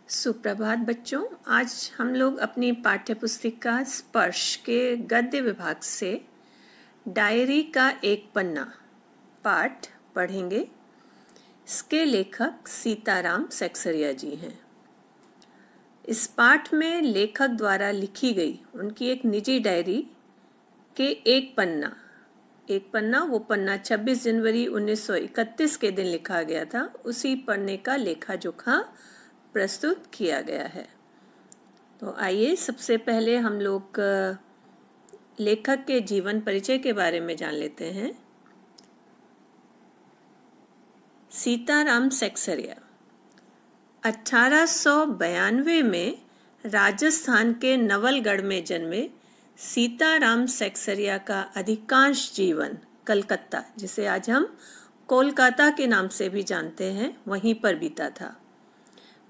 सुप्रभात बच्चों। आज हम लोग अपनी पाठ्य पुस्तिका स्पर्श के गद्य विभाग से डायरी का एक पन्ना पाठ पढ़ेंगे। इसके लेखक सीताराम सेक्सरिया जी हैं। इस पाठ में लेखक द्वारा लिखी गई उनकी एक निजी डायरी के एक पन्ना वो पन्ना 26 जनवरी 1931 के दिन लिखा गया था। उसी पन्ने का लेखा जोखा प्रस्तुत किया गया है। तो आइए सबसे पहले हम लोग लेखक के जीवन परिचय के बारे में जान लेते हैं। सीताराम सेक्सरिया 1892 में राजस्थान के नवलगढ़ में जन्मे सीताराम सेक्सरिया का अधिकांश जीवन कलकत्ता, जिसे आज हम कोलकाता के नाम से भी जानते हैं, वहीं पर बीता था।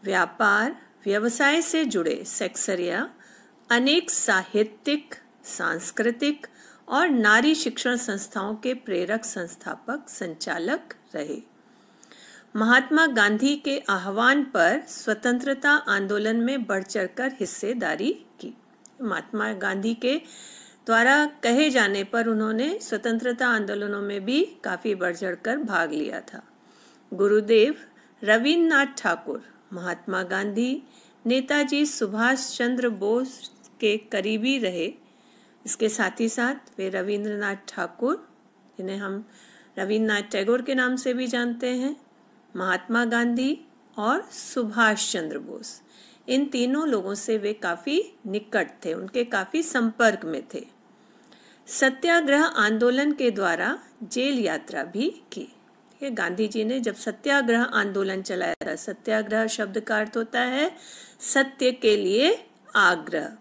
व्यापार व्यवसाय से जुड़े सेक्सरिया अनेक साहित्यिक, सांस्कृतिक और नारी शिक्षण संस्थाओं के प्रेरक, संस्थापक, संचालक रहे। महात्मा गांधी के आह्वान पर स्वतंत्रता आंदोलन में बढ़ चढ़कर हिस्सेदारी की। महात्मा गांधी के द्वारा कहे जाने पर उन्होंने स्वतंत्रता आंदोलनों में भी काफी बढ़ चढ़कर भाग लिया था। गुरुदेव रविन्द्रनाथ ठाकुर महात्मा गांधी, नेताजी सुभाष चंद्र बोस के करीबी रहे। इसके साथ ही साथ वे रविन्द्रनाथ ठाकुर, जिन्हें हम रविन्द्रनाथ टैगोर के नाम से भी जानते हैं, महात्मा गांधी और सुभाष चंद्र बोस, इन तीनों लोगों से वे काफी निकट थे, उनके काफी संपर्क में थे। सत्याग्रह आंदोलन के द्वारा जेल यात्रा भी की। गांधी जी ने जब सत्याग्रह आंदोलन चलाया था, सत्याग्रह शब्द का अर्थ होता है सत्य के लिए आग्रह,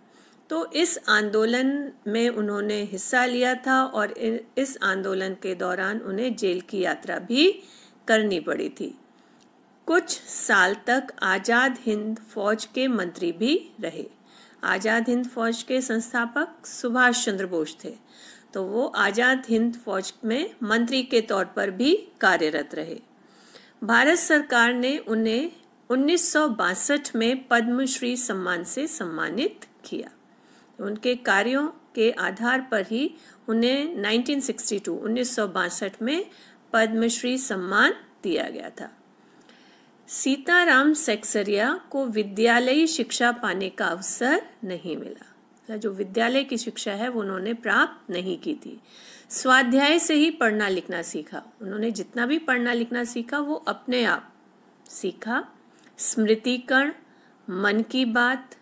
तो इस आंदोलन में उन्होंने हिस्सा लिया था और इस आंदोलन के दौरान उन्हें जेल की यात्रा भी करनी पड़ी थी। कुछ साल तक आजाद हिंद फौज के मंत्री भी रहे। आजाद हिंद फौज के संस्थापक सुभाष चंद्र बोस थे, तो वो आजाद हिंद फौज में मंत्री के तौर पर भी कार्यरत रहे। भारत सरकार ने उन्हें 1962 में पद्मश्री सम्मान से सम्मानित किया। उनके कार्यों के आधार पर ही उन्हें 1962 में पद्मश्री सम्मान दिया गया था। सीताराम सेक्सरिया को विद्यालयी शिक्षा पाने का अवसर नहीं मिला। जो विद्यालय की शिक्षा है वो उन्होंने प्राप्त नहीं की थी। स्वाध्याय से ही पढ़ना लिखना सीखा। उन्होंने जितना भी पढ़ना लिखना सीखा वो अपने आप सीखा। स्मृतिकण, मन की बात,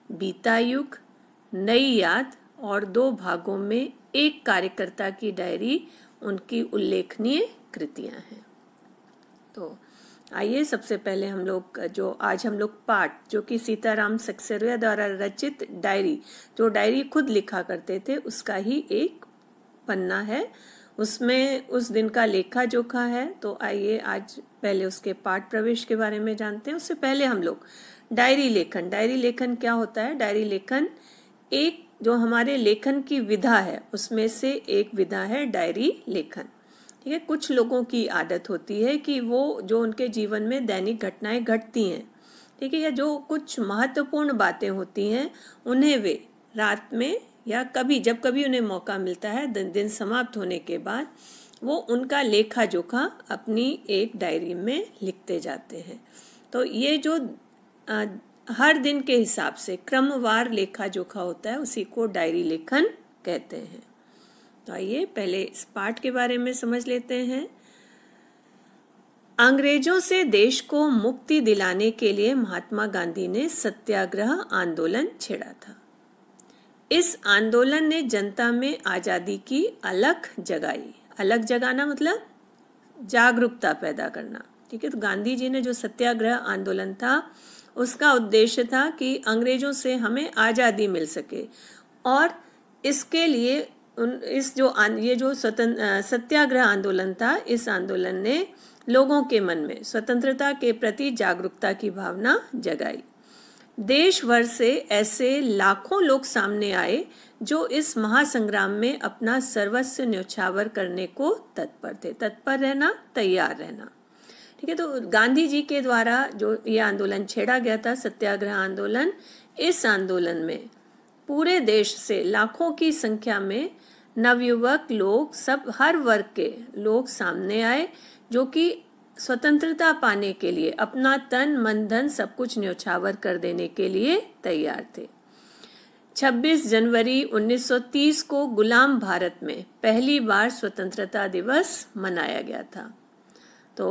बीता युग, नई याद और 2 भागों में एक कार्यकर्ता की डायरी उनकी उल्लेखनीय कृतियां हैं। तो आइए सबसे पहले हम लोग आज हम लोग पाठ, जो कि सीताराम सेक्सरिया द्वारा रचित डायरी, जो डायरी खुद लिखा करते थे, उसका ही एक पन्ना है। उसमें उस दिन का लेखा जोखा है। तो आइए आज पहले उसके पाठ प्रवेश के बारे में जानते हैं। उससे पहले हम लोग डायरी लेखन क्या होता है। डायरी लेखन एक जो हमारे लेखन की विधा है, उसमें से एक विधा है डायरी लेखन। ठीक है, कुछ लोगों की आदत होती है कि वो जो उनके जीवन में दैनिक घटनाएं घटती हैं, ठीक है, या जो कुछ महत्वपूर्ण बातें होती हैं, उन्हें वे रात में या जब कभी उन्हें मौका मिलता है, दिन समाप्त होने के बाद वो उनका लेखा जोखा अपनी एक डायरी में लिखते जाते हैं। तो ये जो हर दिन के हिसाब से क्रमवार लेखा जोखा होता है, उसी को डायरी लेखन कहते हैं। तो आइए पहले इस पाठ के बारे में समझ लेते हैं। अंग्रेजों से देश को मुक्ति दिलाने के लिए महात्मा गांधी ने सत्याग्रह आंदोलन छेड़ा था। इस आंदोलन ने जनता में आजादी की अलख जगाई। अलख जगाना मतलब जागरूकता पैदा करना। ठीक है, तो गांधी जी ने जो सत्याग्रह आंदोलन था, उसका उद्देश्य था कि अंग्रेजों से हमें आजादी मिल सके, और इसके लिए ये जो सत्याग्रह आंदोलन था, इस आंदोलन ने लोगों के मन में स्वतंत्रता के प्रति जागरूकता की भावना जगाई। देश भर से ऐसे लाखों लोग सामने आए जो इस महासंग्राम में अपना सर्वस्व न्यौछावर करने को तत्पर थे। तत्पर रहना, तैयार रहना। ठीक है। तो गांधी जी के द्वारा जो ये आंदोलन छेड़ा गया था, सत्याग्रह आंदोलन, इस आंदोलन में पूरे देश से लाखों की संख्या में नवयुवक लोग, सब हर वर्ग के लोग सामने आए, जो कि स्वतंत्रता पाने के लिए अपना तन मन धन सब कुछ न्यौछावर कर देने के लिए तैयार थे। 26 जनवरी 1930 को गुलाम भारत में पहली बार स्वतंत्रता दिवस मनाया गया था। तो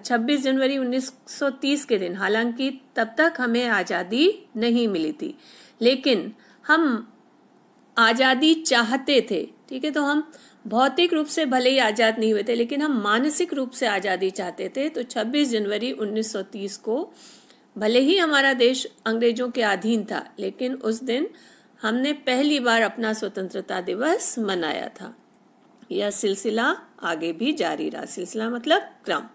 26 जनवरी 1930 के दिन, हालांकि तब तक हमें आज़ादी नहीं मिली थी, लेकिन हम आज़ादी चाहते थे। ठीक है। तो हम भौतिक रूप से भले ही आज़ाद नहीं हुए थे, लेकिन हम मानसिक रूप से आज़ादी चाहते थे। तो 26 जनवरी 1930 को भले ही हमारा देश अंग्रेजों के अधीन था, लेकिन उस दिन हमने पहली बार अपना स्वतंत्रता दिवस मनाया था। यह सिलसिला आगे भी जारी रहा। सिलसिला मतलब क्रम।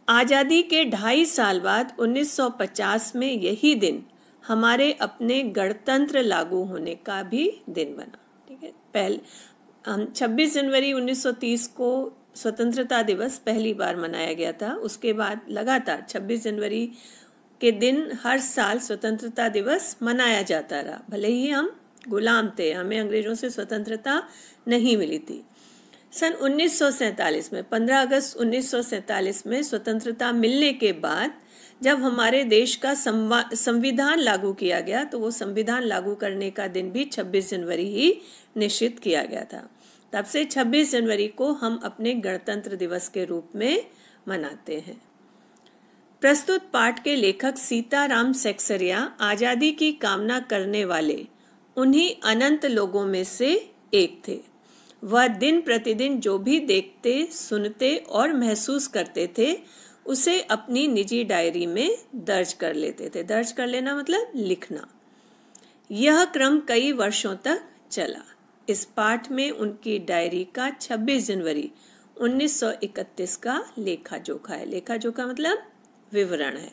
आज़ादी के 2.5 साल बाद 1950 में यही दिन हमारे अपने गणतंत्र लागू होने का भी दिन बना। ठीक है। पहले 26 जनवरी 1930 को स्वतंत्रता दिवस पहली बार मनाया गया था। उसके बाद लगातार 26 जनवरी के दिन हर साल स्वतंत्रता दिवस मनाया जाता रहा, भले ही हम गुलाम थे, हमें अंग्रेजों से स्वतंत्रता नहीं मिली थी। सन 1947 में 15 अगस्त 1947 में स्वतंत्रता मिलने के बाद जब हमारे देश का संविधान लागू किया गया, तो वो संविधान लागू करने का दिन भी 26 जनवरी ही निश्चित किया गया था। तब से 26 जनवरी को हम अपने गणतंत्र दिवस के रूप में मनाते हैं। प्रस्तुत पाठ के लेखक सीताराम सेक्सरिया आज़ादी की कामना करने वाले उन्हीं अनंत लोगों में से एक थे। वह दिन प्रतिदिन जो भी देखते, सुनते और महसूस करते थे, उसे अपनी निजी डायरी में दर्ज कर लेते थे। दर्ज कर लेना मतलब लिखना। यह क्रम कई वर्षों तक चला। इस पाठ में उनकी डायरी का 26 जनवरी 1931 का लेखा जोखा है। लेखा जोखा मतलब विवरण है।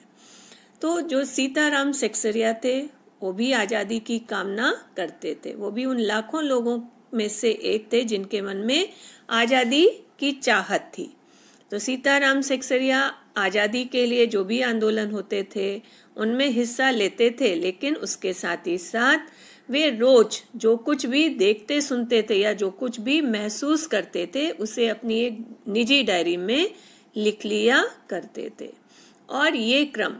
तो जो सीताराम सेक्सरिया थे, वो भी आज़ादी की कामना करते थे। वो भी उन लाखों लोगों में से एक थे जिनके मन में आज़ादी की चाहत थी। तो सीताराम सेक्सरिया आज़ादी के लिए जो भी आंदोलन होते थे उनमें हिस्सा लेते थे, लेकिन उसके साथ ही साथ वे रोज जो कुछ भी देखते, सुनते थे या जो कुछ भी महसूस करते थे, उसे अपनी एक निजी डायरी में लिख लिया करते थे। और ये क्रम,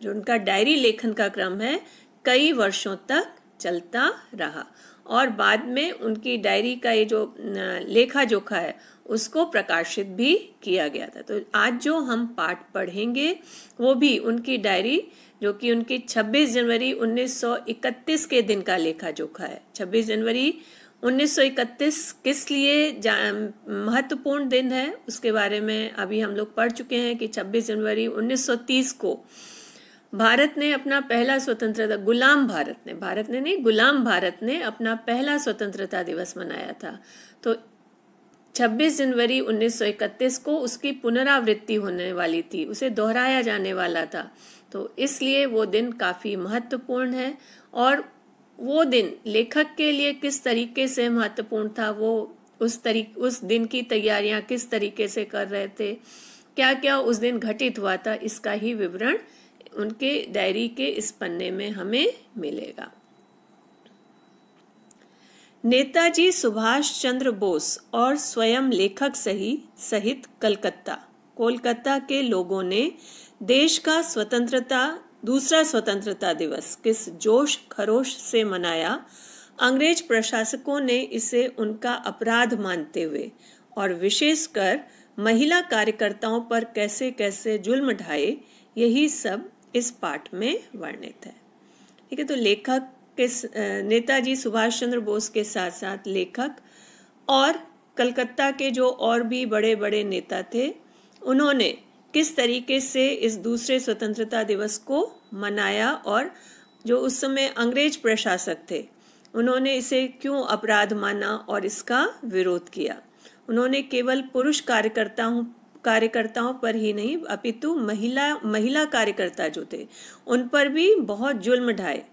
जो उनका डायरी लेखन का क्रम है, कई वर्षों तक चलता रहा और बाद में उनकी डायरी का ये जो लेखा जोखा है उसको प्रकाशित भी किया गया था। तो आज जो हम पाठ पढ़ेंगे वो भी उनकी डायरी, जो कि उनकी 26 जनवरी 1931 के दिन का लेखा जोखा है। 26 जनवरी 1931 किस लिए महत्वपूर्ण दिन है, उसके बारे में अभी हम लोग पढ़ चुके हैं कि 26 जनवरी 1930 को भारत ने अपना पहला स्वतंत्रता, गुलाम भारत ने अपना पहला स्वतंत्रता दिवस मनाया था। तो 26 जनवरी 1931 को उसकी पुनरावृत्ति होने वाली थी, उसे दोहराया जाने वाला था। तो इसलिए वो दिन काफ़ी महत्वपूर्ण है। और वो दिन लेखक के लिए किस तरीके से महत्वपूर्ण था, वो उस दिन की तैयारियां किस तरीके से कर रहे थे, क्या क्या उस दिन घटित हुआ था, इसका ही विवरण उनके डायरी के इस पन्ने में हमें मिलेगा। नेताजी सुभाष चंद्र बोस और स्वयं लेखक सहित कोलकाता के लोगों ने देश का दूसरा स्वतंत्रता दिवस किस जोश खरोश से मनाया। अंग्रेज प्रशासकों ने इसे उनका अपराध मानते हुए और विशेषकर महिला कार्यकर्ताओं पर कैसे कैसे जुल्म ढाए, यही सब इस पाठ में वर्णित है। ठीक है। तो लेखक के नेताजी सुभाष चंद्र बोस के साथ साथ लेखक और कलकत्ता के जो और भी बड़े बड़े नेता थे, उन्होंने किस तरीके से इस दूसरे स्वतंत्रता दिवस को मनाया और जो उस समय अंग्रेज प्रशासक थे उन्होंने इसे क्यों अपराध माना और इसका विरोध किया। उन्होंने केवल पुरुष कार्यकर्ताओं पर ही नहीं, अपितु महिला कार्यकर्ता जो थे उन पर भी बहुत जुल्म ढाए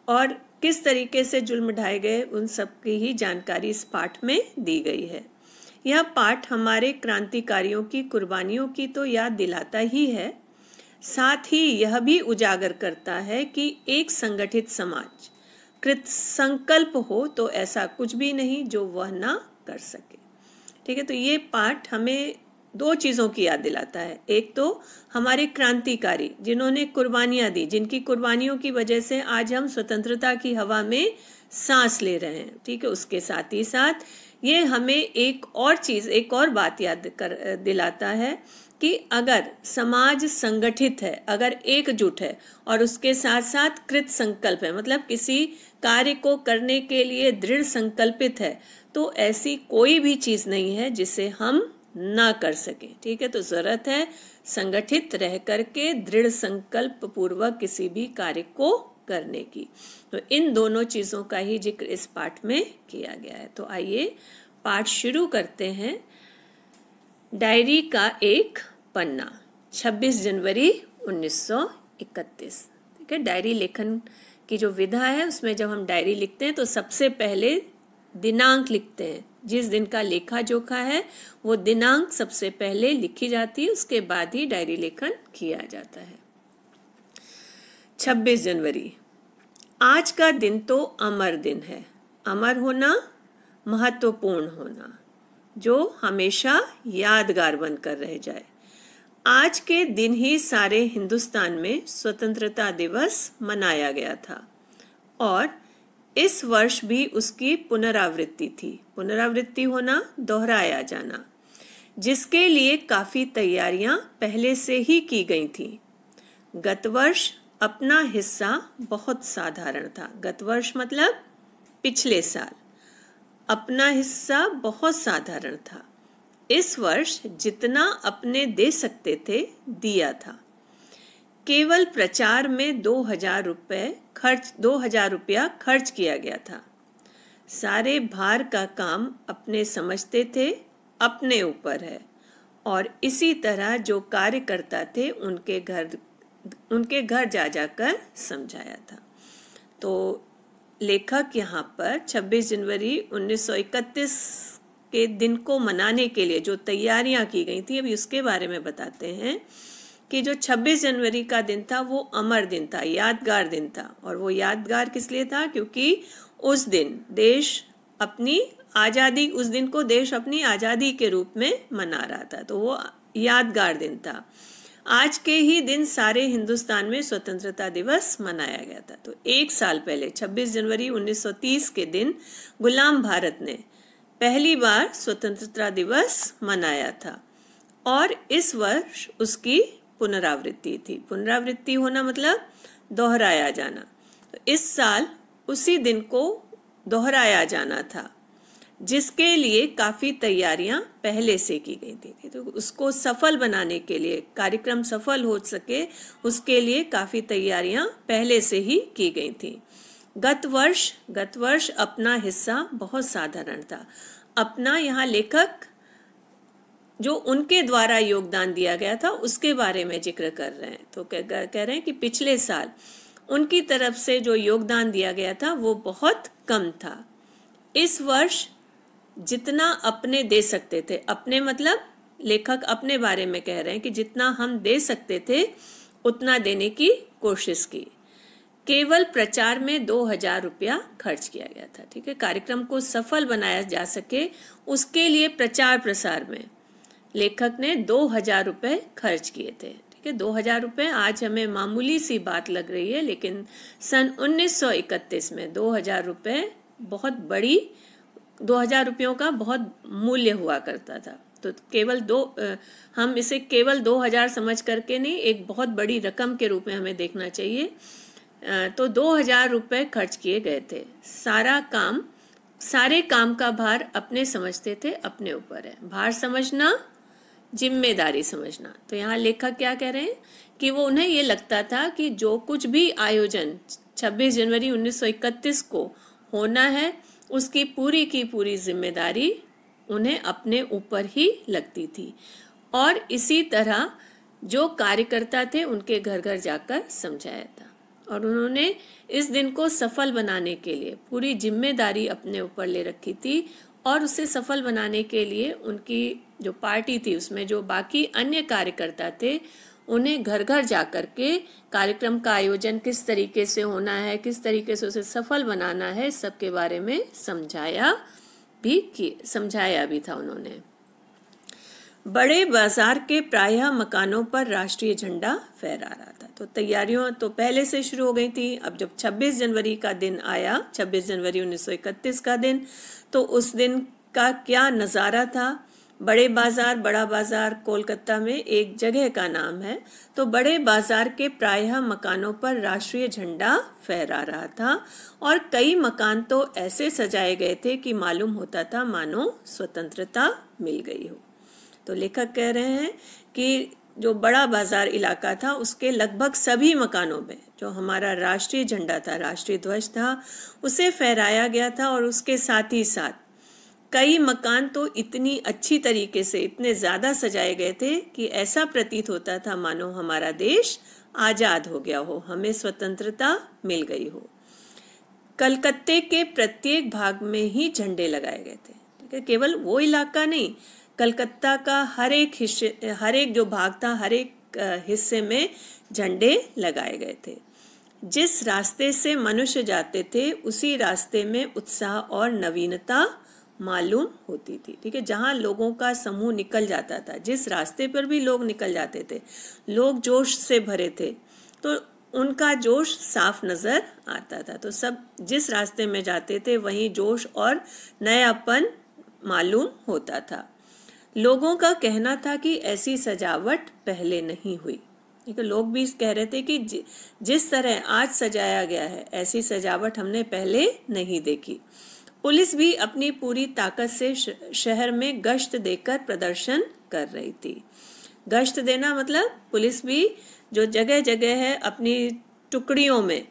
और किस तरीके से जुल्म ढाए गए उन सब की ही जानकारी इस पाठ में दी गई है। यह पाठ हमारे क्रांतिकारियों की कुर्बानियों की तो याद दिलाता ही है, साथ ही यह भी उजागर करता है कि एक संगठित समाज कृत संकल्प हो तो ऐसा कुछ भी नहीं जो वह ना कर सके। ठीक है, तो ये पाठ हमें दो चीज़ों की याद दिलाता है। एक तो हमारे क्रांतिकारी जिन्होंने कुर्बानियाँ दी, जिनकी कुर्बानियों की वजह से आज हम स्वतंत्रता की हवा में सांस ले रहे हैं। ठीक है, उसके साथ ही साथ ये हमें एक और चीज़, एक और बात याद दिलाता है कि अगर समाज संगठित है, अगर एकजुट है और उसके साथ साथ कृत संकल्प है, मतलब किसी कार्य को करने के लिए दृढ़ संकल्पित है, तो ऐसी कोई भी चीज़ नहीं है जिसे हम ना कर सके। ठीक है, तो जरूरत है संगठित रह करके दृढ़ संकल्प पूर्वक किसी भी कार्य को करने की। तो इन दोनों चीज़ों का ही जिक्र इस पाठ में किया गया है। तो आइए पाठ शुरू करते हैं। डायरी का एक पन्ना, 26 जनवरी 1931। ठीक है, डायरी लेखन की जो विधा है उसमें जब हम डायरी लिखते हैं तो सबसे पहले दिनांक लिखते हैं। जिस दिन का लेखा जोखा है वो दिनांक सबसे पहले लिखी जाती है, उसके बाद ही डायरी लेखन किया जाता है। 26 जनवरी, आज का दिन तो अमर दिन है। अमर होना, महत्वपूर्ण होना, जो हमेशा यादगार बनकर रह जाए। आज के दिन ही सारे हिंदुस्तान में स्वतंत्रता दिवस मनाया गया था और इस वर्ष भी उसकी पुनरावृत्ति थी। पुनरावृत्ति होना, दोहराया जाना, जिसके लिए काफी तैयारियां पहले से ही की गई थी। गत वर्ष अपना हिस्सा बहुत साधारण था। गत वर्ष मतलब पिछले साल, अपना हिस्सा बहुत साधारण था। इस वर्ष जितना अपने दे सकते थे दिया था। केवल प्रचार में 2000 रुपया खर्च किया गया था। सारे भार का काम अपने समझते थे, अपने ऊपर है, और इसी तरह जो कार्यकर्ता थे उनके घर जा जाकर समझाया था। तो लेखक यहाँ पर 26 जनवरी 1931 के दिन को मनाने के लिए जो तैयारियां की गई थी, अभी उसके बारे में बताते हैं कि जो 26 जनवरी का दिन था वो अमर दिन था, यादगार दिन था। और वो यादगार किस लिए था? क्योंकि उस दिन देश अपनी आज़ादी, उस दिन को देश अपनी आज़ादी के रूप में मना रहा था, तो वो यादगार दिन था। आज के ही दिन सारे हिंदुस्तान में स्वतंत्रता दिवस मनाया गया था। तो एक साल पहले 26 जनवरी 1930 के दिन गुलाम भारत ने पहली बार स्वतंत्रता दिवस मनाया था और इस वर्ष उसकी पुनरावृत्ति थी। पुनरावृत्ति होना मतलब दोहराया जाना। तो इस साल उसी दिन को दोहराया जाना था, जिसके लिए काफ़ी तैयारियां पहले से की गई थी। तो उसको सफल बनाने के लिए, कार्यक्रम सफल हो सके, उसके लिए काफ़ी तैयारियां पहले से ही की गई थी। गत वर्ष अपना हिस्सा बहुत साधारण था। अपना, यहाँ लेखक जो उनके द्वारा योगदान दिया गया था उसके बारे में जिक्र कर रहे हैं। तो कह रहे हैं कि पिछले साल उनकी तरफ से जो योगदान दिया गया था वो बहुत कम था। इस वर्ष जितना अपने दे सकते थे, अपने मतलब लेखक अपने बारे में कह रहे हैं कि जितना हम दे सकते थे उतना देने की कोशिश की। केवल प्रचार में 2000 रुपया खर्च किया गया था। ठीक है, कार्यक्रम को सफल बनाया जा सके उसके लिए प्रचार प्रसार में लेखक ने 2000 रुपये खर्च किए थे। ठीक है, 2000 रुपये आज हमें मामूली सी बात लग रही है, लेकिन सन 1931 में 2000 रुपये बहुत बड़ी, 2000 रुपयों का बहुत मूल्य हुआ करता था। तो हम इसे केवल 2000 समझ करके नहीं, एक बहुत बड़ी रकम के रूप में हमें देखना चाहिए। तो 2000 रुपये खर्च किए गए थे। सारे काम का भार अपने समझते थे, अपने ऊपर है। भार समझना, जिम्मेदारी समझना। तो यहाँ लेखक क्या कह रहे हैं कि वो उन्हें ये लगता था कि जो कुछ भी आयोजन 26 जनवरी 1931 को होना है उसकी पूरी की पूरी जिम्मेदारी उन्हें अपने ऊपर ही लगती थी, और इसी तरह जो कार्यकर्ता थे उनके घर घर जाकर समझाया था। और उन्होंने इस दिन को सफल बनाने के लिए पूरी जिम्मेदारी अपने ऊपर ले रखी थी और उसे सफल बनाने के लिए उनकी जो पार्टी थी उसमें जो बाकी अन्य कार्यकर्ता थे उन्हें घर घर जाकर के कार्यक्रम का आयोजन किस तरीके से होना है, किस तरीके से उसे सफल बनाना है, इस सब के बारे में समझाया भी था उन्होंने। बड़े बाजार के प्रायः मकानों पर राष्ट्रीय झंडा फहरा रहा था। तो तैयारियों तो पहले से शुरू हो गई थी। अब जब 26 जनवरी का दिन आया, 26 जनवरी 1931 का दिन, तो उस दिन का क्या नज़ारा था। बड़े बाजार, बड़ा बाजार कोलकाता में एक जगह का नाम है। तो बड़े बाजार के प्रायः मकानों पर राष्ट्रीय झंडा फहरा रहा था और कई मकान तो ऐसे सजाए गए थे कि मालूम होता था मानो स्वतंत्रता मिल गई हो। तो लेखक कह रहे हैं कि जो बड़ा बाजार इलाका था उसके लगभग सभी मकानों में जो हमारा राष्ट्रीय झंडा था, राष्ट्रीय ध्वज था, उसे फहराया गया था और उसके साथ ही साथ कई मकान तो इतनी अच्छी तरीके से, इतने ज़्यादा सजाए गए थे कि ऐसा प्रतीत होता था मानो हमारा देश आज़ाद हो गया हो, हमें स्वतंत्रता मिल गई हो। कलकत्ते के प्रत्येक भाग में ही झंडे लगाए गए थे। ठीक है, केवल वो इलाका नहीं, कलकत्ता का हर एक जो भाग था, हर एक हिस्से में झंडे लगाए गए थे। जिस रास्ते से मनुष्य जाते थे उसी रास्ते में उत्साह और नवीनता मालूम होती थी। ठीक है, जहाँ लोगों का समूह निकल जाता था, जिस रास्ते पर भी लोग निकल जाते थे, लोग जोश से भरे थे, तो उनका जोश साफ नजर आता था। तो सब जिस रास्ते में जाते थे वहीं जोश और नयापन मालूम होता था। लोगों का कहना था कि ऐसी सजावट पहले नहीं हुई। ठीक है, लोग भी कह रहे थे कि जिस तरह आज सजाया गया है ऐसी सजावट हमने पहले नहीं देखी। पुलिस भी अपनी पूरी ताकत से शहर में गश्त देकर प्रदर्शन कर रही थी। गश्त देना मतलब पुलिस भी जो जगह जगह है अपनी टुकड़ियों में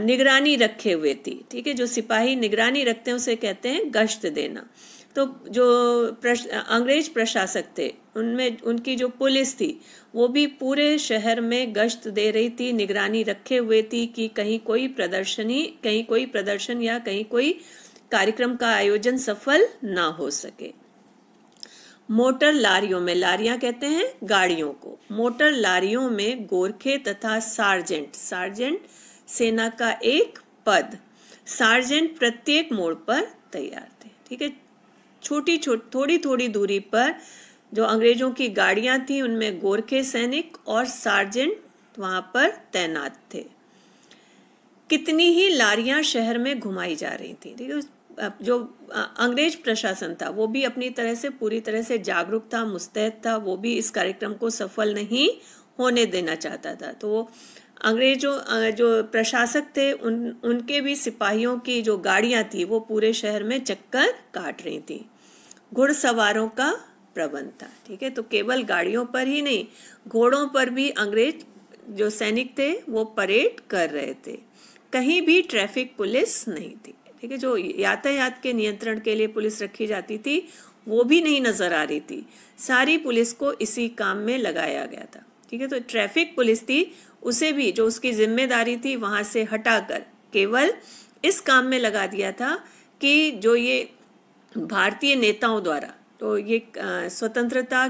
निगरानी रखे हुए थी। ठीक है, जो सिपाही निगरानी रखते हैं उसे कहते हैं गश्त देना। तो जो अंग्रेज प्रशासक थे उनमें उनकी जो पुलिस थी वो भी पूरे शहर में गश्त दे रही थी, निगरानी रखे हुए थी कि कहीं कोई प्रदर्शन या कहीं कोई कार्यक्रम का आयोजन सफल ना हो सके। मोटर लारियों में, लारियां कहते हैं गाड़ियों को, मोटर लारियों में गोरखे तथा सार्जेंट सेना का एक पद, सार्जेंट प्रत्येक मोड़ पर तैयार थे। ठीक है, थोड़ी दूरी पर जो अंग्रेजों की गाड़ियां थी उनमें गोरखे सैनिक और सार्जेंट वहां पर तैनात थे। कितनी ही लारियां शहर में घुमाई जा रही थी। ठीक है, जो अंग्रेज प्रशासन था वो भी अपनी तरह से पूरी तरह से जागरूक था, मुस्तैद था। वो भी इस कार्यक्रम को सफल नहीं होने देना चाहता था। तो वो अंग्रेजों जो प्रशासक थे उनके भी सिपाहियों की जो गाड़ियां थी वो पूरे शहर में चक्कर काट रही थी। घुड़सवारों का प्रबंध था। ठीक है, तो केवल गाड़ियों पर ही नहीं, घोड़ों पर भी अंग्रेज जो सैनिक थे वो परेड कर रहे थे। कहीं भी ट्रैफिक पुलिस नहीं थी। ठीक है, जो यातायात के नियंत्रण के लिए पुलिस रखी जाती थी वो भी नहीं नजर आ रही थी। सारी पुलिस को इसी काम में लगाया गया था। ठीक है, तो ट्रैफिक पुलिस थी उसे भी जो उसकी जिम्मेदारी थी वहां से हटाकर केवल इस काम में लगा दिया था कि जो ये भारतीय नेताओं द्वारा तो ये स्वतंत्रता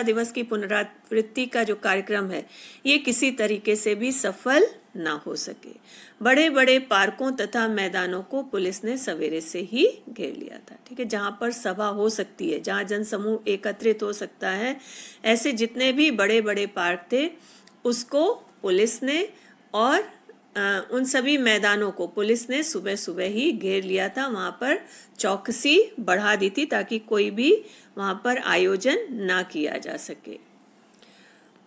दिवस की पुनरावृत्ति का जो कार्यक्रम है ये किसी तरीके से भी सफल ना हो सके। बड़े बड़े पार्कों तथा मैदानों को पुलिस ने सवेरे से ही घेर लिया था। ठीक है, जहां पर सभा हो सकती है, जहां जनसमूह एकत्रित हो सकता है, ऐसे जितने भी बड़े बड़े पार्क थे उसको पुलिस ने और उन सभी मैदानों को पुलिस ने सुबह सुबह ही घेर लिया था। वहां पर चौकसी बढ़ा दी थी ताकि कोई भी वहां पर आयोजन ना किया जा सके।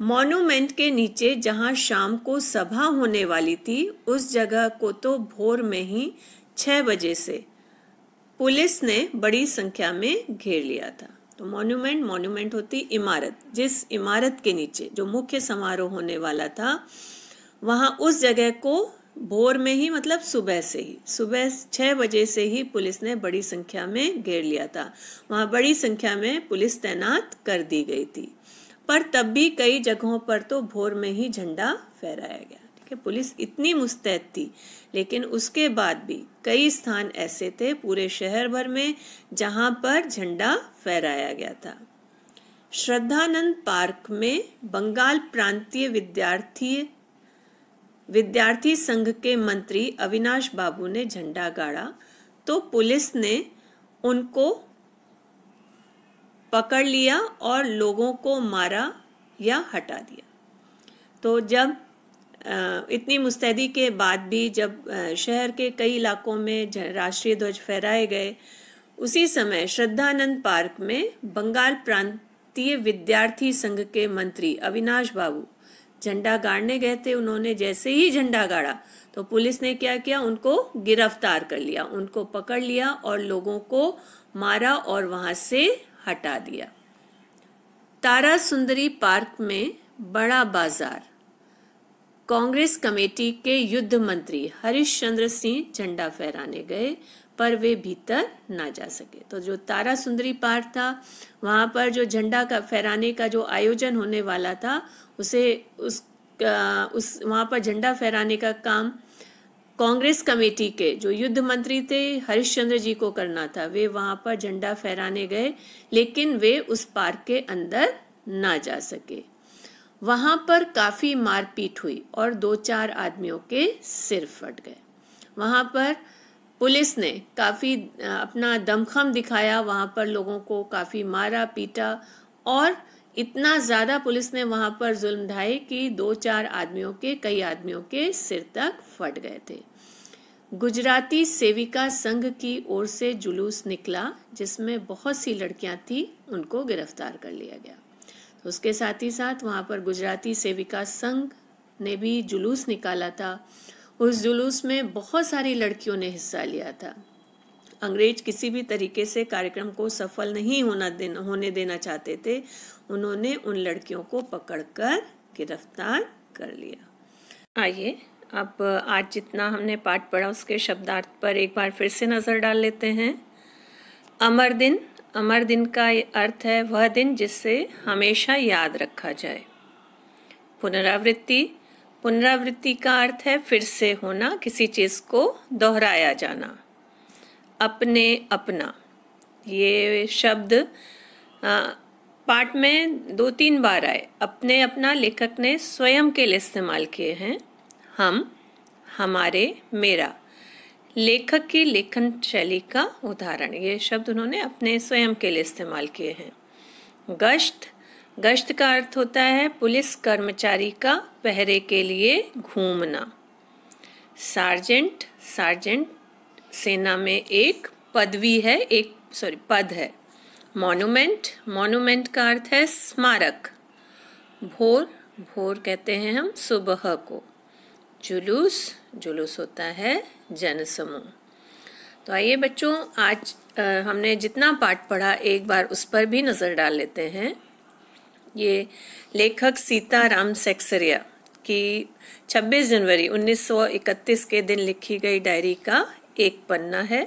मॉन्यूमेंट के नीचे जहां शाम को सभा होने वाली थी उस जगह को तो भोर में ही 6 बजे से पुलिस ने बड़ी संख्या में घेर लिया था। तो मॉन्यूमेंट होती इमारत, जिस इमारत के नीचे जो मुख्य समारोह होने वाला था वहां उस जगह को भोर में ही मतलब सुबह 6 बजे से ही पुलिस ने बड़ी संख्या में घेर लिया था। वहां बड़ी संख्या में पुलिस तैनात कर दी गई थी। पर तब भी कई जगहों पर तो भोर में ही झंडा फहराया गया। ठीक कि पुलिस इतनी मुस्तैद थी, लेकिन उसके बाद भी कई स्थान ऐसे थे पूरे शहर भर में जहां पर झंडा फहराया गया था। श्रद्धानंद पार्क में बंगाल प्रांतीय विद्यार्थी संघ के मंत्री अविनाश बाबू ने झंडा गाड़ा तो पुलिस ने उनको पकड़ लिया और लोगों को मारा या हटा दिया। तो जब इतनी मुस्तैदी के बाद भी जब शहर के कई इलाकों में राष्ट्रीय ध्वज फहराए गए, उसी समय श्रद्धानंद पार्क में बंगाल प्रांतीय विद्यार्थी संघ के मंत्री अविनाश बाबू झंडा गाड़ने गए थे। उन्होंने जैसे ही झंडा गाड़ा तो पुलिस ने क्या किया, उनको गिरफ्तार कर लिया, उनको पकड़ लिया और लोगों को मारा और वहां से हटा दिया। तारा सुंदरी पार्क में बड़ा बाजार, कांग्रेस कमेटी के युद्ध मंत्री हरीश चंद्र सिंह झंडा फहराने गए पर वे भीतर ना जा सके। तो जो तारा सुंदरी पार्क था, वहां पर जो झंडा का फहराने का जो आयोजन होने वाला था, वहां पर झंडा फहराने का काम कांग्रेस कमेटी के जो युद्ध मंत्री थे हरिश्चंद्र जी को करना था। वे वहां पर झंडा फहराने गए, लेकिन वे उस पार्क के अंदर ना जा सके। वहां पर काफी मारपीट हुई और 2-4 आदमियों के सिर फट गए। वहां पर पुलिस ने काफी अपना दमखम दिखाया, वहां पर लोगों को काफी मारा पीटा और इतना ज्यादा पुलिस ने वहां पर जुल्म ढाए कि 2-4 आदमियों के, कई आदमियों के सिर तक फट गए थे। गुजराती सेविका संघ की ओर से जुलूस निकला जिसमें बहुत सी लड़कियां थी, उनको गिरफ्तार कर लिया गया। तो उसके साथ ही साथ वहां पर गुजराती सेविका संघ ने भी जुलूस निकाला था। उस जुलूस में बहुत सारी लड़कियों ने हिस्सा लिया था। अंग्रेज किसी भी तरीके से कार्यक्रम को सफल नहीं होने देना चाहते थे। उन्होंने उन लड़कियों को पकड़कर गिरफ्तार कर लिया। आइए अब आज जितना हमने पाठ पढ़ा उसके शब्दार्थ पर एक बार फिर से नजर डाल लेते हैं। अमर दिन, अमर दिन का अर्थ है वह दिन जिसे हमेशा याद रखा जाए। पुनरावृत्ति, पुनरावृत्ति का अर्थ है फिर से होना, किसी चीज को दोहराया जाना। अपने अपना, ये शब्द पाठ में 2-3 बार आए। अपने अपना लेखक ने स्वयं के लिए इस्तेमाल किए हैं। हम, हमारे, मेरा, लेखक की लेखन शैली का उदाहरण, ये शब्द उन्होंने अपने स्वयं के लिए इस्तेमाल किए हैं। गश्त, गश्त का अर्थ होता है पुलिस कर्मचारी का पहरे के लिए घूमना। सार्जेंट, सार्जेंट सेना में एक पदवी है, पद है। मॉन्यूमेंट, मॉन्यूमेंट का अर्थ है स्मारक। भोर, भोर कहते हैं हम सुबह को। जुलूस, जुलूस होता है जनसमूह। तो आइए बच्चों, आज हमने जितना पाठ पढ़ा एक बार उस पर भी नजर डाल लेते हैं। ये लेखक सीताराम सेक्सरिया की 26 जनवरी 1931 के दिन लिखी गई डायरी का एक पन्ना है।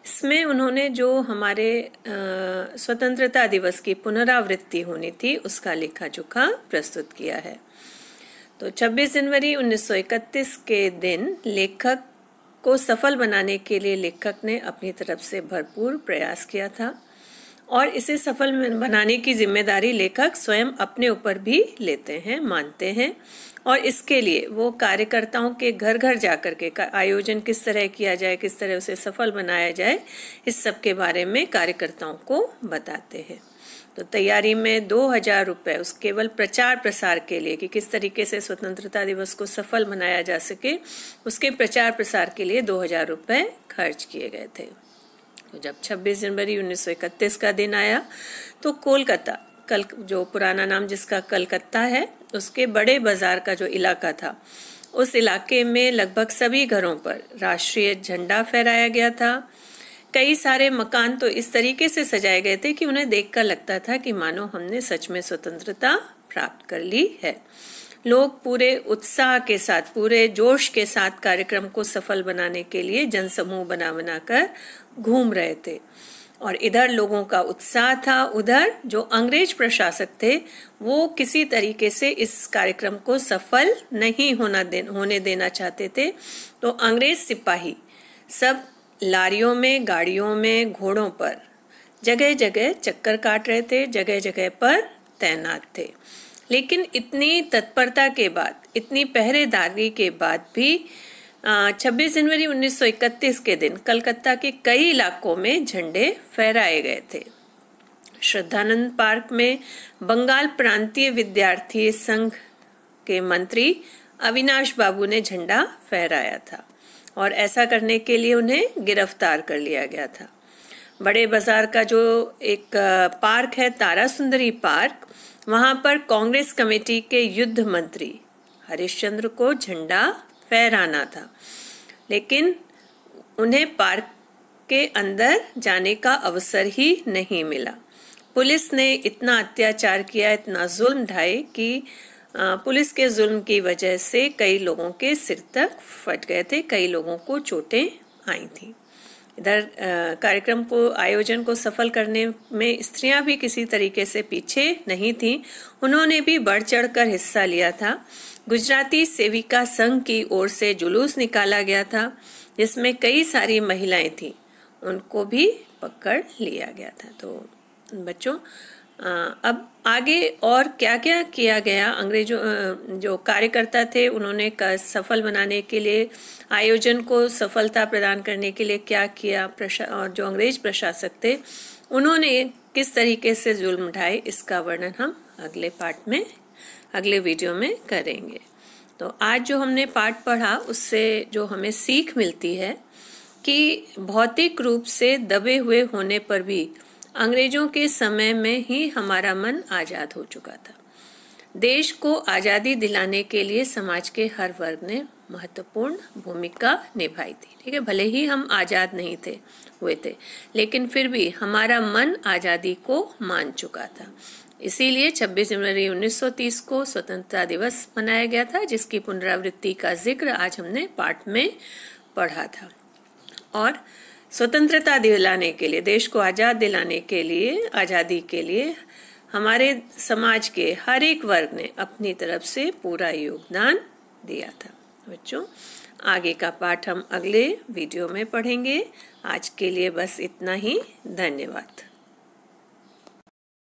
इसमें उन्होंने जो हमारे स्वतंत्रता दिवस की पुनरावृत्ति होनी थी उसका लेखा जोखा प्रस्तुत किया है। तो 26 जनवरी 1931 के दिन लेखक को सफल बनाने के लिए लेखक ने अपनी तरफ से भरपूर प्रयास किया था और इसे सफल बनाने की जिम्मेदारी लेखक स्वयं अपने ऊपर भी लेते हैं, मानते हैं। और इसके लिए वो कार्यकर्ताओं के घर घर जाकर के आयोजन किस तरह किया जाए, किस तरह उसे सफल बनाया जाए, इस सब के बारे में कार्यकर्ताओं को बताते हैं। तो तैयारी में 2000 रुपये उस केवल प्रचार प्रसार के लिए कि किस तरीके से स्वतंत्रता दिवस को सफल बनाया जा सके, उसके प्रचार प्रसार के लिए 2000 रुपये खर्च किए गए थे। तो जब 26 जनवरी 1931 का दिन आया तो कोलकाता, जो पुराना नाम जिसका कलकत्ता है, उसके बड़े बाजार का जो इलाका था, उस इलाके में लगभग सभी घरों पर राष्ट्रीय झंडा फहराया गया था। कई सारे मकान तो इस तरीके से सजाए गए थे कि उन्हें देखकर लगता था कि मानो हमने सच में स्वतंत्रता प्राप्त कर ली है। लोग पूरे उत्साह के साथ, पूरे जोश के साथ कार्यक्रम को सफल बनाने के लिए जनसमूह बना बनाकर घूम रहे थे। और इधर लोगों का उत्साह था, उधर जो अंग्रेज प्रशासक थे वो किसी तरीके से इस कार्यक्रम को सफल नहीं होने देना चाहते थे। तो अंग्रेज सिपाही सब लारियों में, गाड़ियों में, घोड़ों पर जगह जगह चक्कर काट रहे थे, जगह जगह पर तैनात थे। लेकिन इतनी तत्परता के बाद, इतनी पहरेदारी के बाद भी 26 जनवरी 1931 के दिन कलकत्ता के कई इलाकों में झंडे फहराए गए थे। श्रद्धानंद पार्क में बंगाल प्रांतीय विद्यार्थी संघ के मंत्री अविनाश बाबू ने झंडा फहराया था और ऐसा करने के लिए उन्हें गिरफ्तार कर लिया गया था। बड़े बाजार का जो एक पार्क है, तारा सुंदरी पार्क, वहां पर कांग्रेस कमेटी के युद्ध मंत्री हरिश्चंद्र को झंडा फहराना था, लेकिन उन्हें पार्क के अंदर जाने का अवसर ही नहीं मिला। पुलिस ने इतना अत्याचार किया, इतना जुल्म ढाए कि पुलिस के जुल्म की वजह से कई लोगों के सिर तक फट गए थे, कई लोगों को चोटें आई थी। इधर कार्यक्रम को, आयोजन को सफल करने में स्त्रियां भी किसी तरीके से पीछे नहीं थीं। उन्होंने भी बढ़ चढ़कर हिस्सा लिया था। गुजराती सेविका संघ की ओर से जुलूस निकाला गया था जिसमें कई सारी महिलाएं थीं, उनको भी पकड़ लिया गया था। तो बच्चों, अब आगे और क्या क्या किया गया, अंग्रेजों जो कार्यकर्ता थे उन्होंने सफल बनाने के लिए, आयोजन को सफलता प्रदान करने के लिए क्या किया, और जो अंग्रेज प्रशासक थे उन्होंने किस तरीके से जुल्म ढाए, इसका वर्णन हम अगले पार्ट में, अगले वीडियो में करेंगे। तो आज जो हमने पाठ पढ़ा उससे जो हमें सीख मिलती है कि भौतिक रूप से दबे हुए होने पर भी अंग्रेजों के समय में ही हमारा मन आजाद हो चुका था। देश को आज़ादी दिलाने के लिए समाज के हर वर्ग ने महत्वपूर्ण भूमिका निभाई थी। ठीक है, भले ही हम आज़ाद नहीं हुए थे, लेकिन फिर भी हमारा मन आज़ादी को मान चुका था। इसीलिए 26 जनवरी 1930 को स्वतंत्रता दिवस मनाया गया था, जिसकी पुनरावृत्ति का जिक्र आज हमने पाठ में पढ़ा था। और स्वतंत्रता दिलाने के लिए, देश को आज़ाद दिलाने के लिए, आज़ादी के लिए हमारे समाज के हर एक वर्ग ने अपनी तरफ से पूरा योगदान दिया था। बच्चों, आगे का पाठ हम अगले वीडियो में पढ़ेंगे। आज के लिए बस इतना ही। धन्यवाद।